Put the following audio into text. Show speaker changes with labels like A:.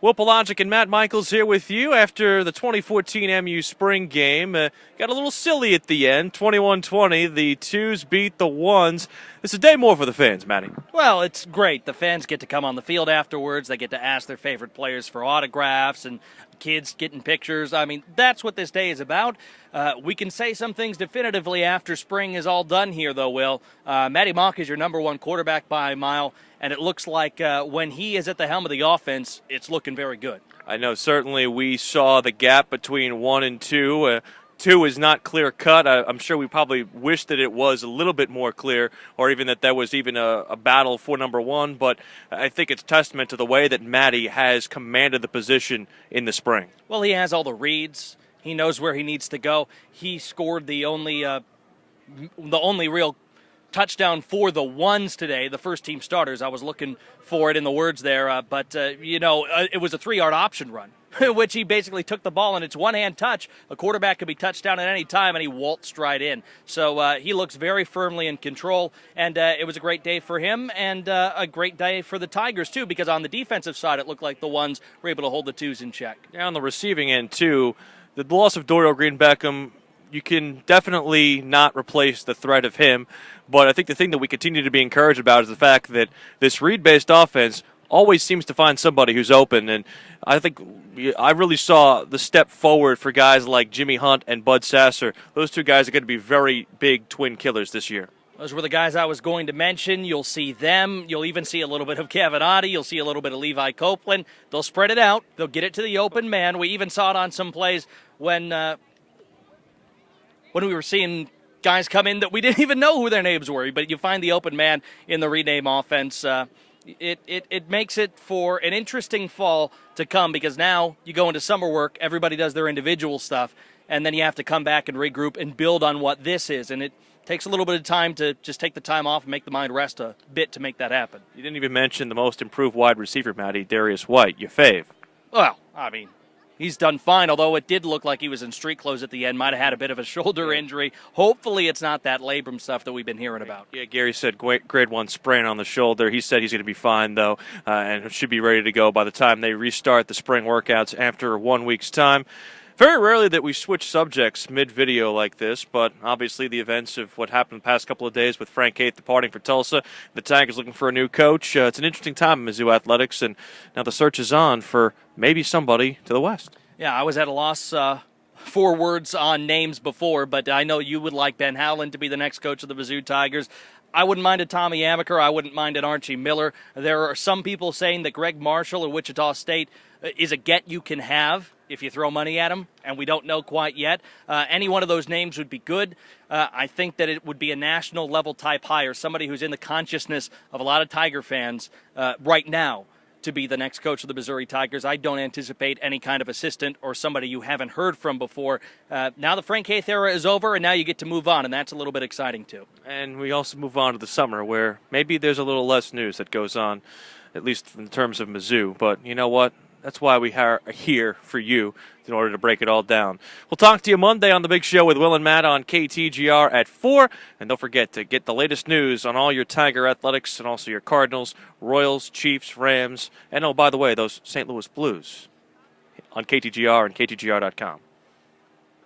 A: Will Palaszczuk and Matt Michaels here with you after the 2014 MU spring game. Got a little silly at the end, 21-20. The twos beat the ones. It's a day more for the fans, Matty.
B: Well, it's great. The fans get to come on the field afterwards. They get to ask their favorite players for autographs and kids getting pictures. I mean, that's what this day is about. We can say some things definitively after spring is all done here, though, Will. Matty Mock is your number one quarterback by a mile, and it looks like when he is at the helm of the offense, it's looking very good.
A: I know certainly we saw the gap between 1 and 2. 2 is not clear-cut. I'm sure we probably wish that it was a little bit more clear, or even that there was even a battle for number 1, but I think it's testament to the way that Matty has commanded the position in the spring.
B: Well, he has all the reads. He knows where he needs to go. He scored the only real touchdown for the ones today, the first-team starters. I was looking for it in the words there, but it was a 3-yard option run, which he basically took the ball, and it's one-hand touch. A quarterback could be touchdown at any time, and he waltzed right in. So he looks very firmly in control, and it was a great day for him and a great day for the Tigers, too, because on the defensive side, it looked like the ones were able to hold the twos in check.
A: Yeah, on the receiving end, too, the loss of Dorial Green-Beckham, you can definitely not replace the threat of him, but I think the thing that we continue to be encouraged about is the fact that this read-based offense always seems to find somebody who's open, and I think I really saw the step forward for guys like Jimmy Hunt and Bud Sasser. Those two guys are going to be very big twin killers this year.
B: Those were the guys I was going to mention. You'll see them. You'll even see a little bit of Kevin Oddie. You'll see a little bit of Levi Copeland. They'll spread it out. They'll get it to the open man. We even saw it on some plays when we were seeing guys come in that we didn't even know who their names were. But you find the open man in the rename offense. It makes it for an interesting fall to come, because now you go into summer work, everybody does their individual stuff, and then you have to come back and regroup and build on what this is. And it takes a little bit of time to just take the time off and make the mind rest a bit to make that happen.
A: You didn't even mention the most improved wide receiver, Matty, Darius White, your fave.
B: Well, I mean, he's done fine, although it did look like he was in street clothes at the end. Might have had a bit of a shoulder injury. Hopefully it's not that labrum stuff that we've been hearing about.
A: Yeah, Gary said grade 1 sprain on the shoulder. He said he's going to be fine, though, and should be ready to go by the time they restart the spring workouts after 1 week's time. Very rarely that we switch subjects mid-video like this, but obviously the events of what happened the past couple of days with Frank Haith departing for Tulsa, the Tigers looking for a new coach. It's an interesting time in Mizzou athletics, and now the search is on for maybe somebody to the west.
B: Yeah, I was at a loss for words on names before, but I know you would like Ben Howland to be the next coach of the Mizzou Tigers. I wouldn't mind a Tommy Amaker. I wouldn't mind an Archie Miller. There are some people saying that Greg Marshall at Wichita State is a get you can have if you throw money at him, and we don't know quite yet. Any one of those names would be good. I think that it would be a national level type hire, somebody who's in the consciousness of a lot of Tiger fans right now to be the next coach of the Missouri Tigers. I don't anticipate any kind of assistant or somebody you haven't heard from before. Now the Frank Haith era is over, and now you get to move on, and that's a little bit exciting too.
A: And we also move on to the summer, where maybe there's a little less news that goes on, at least in terms of Mizzou. But you know what? That's why we are here for you, in order to break it all down. We'll talk to you Monday on The Big Show with Will and Matt on KTGR at 4. And don't forget to get the latest news on all your Tiger athletics and also your Cardinals, Royals, Chiefs, Rams, and oh, by the way, those St. Louis Blues on KTGR and KTGR.com.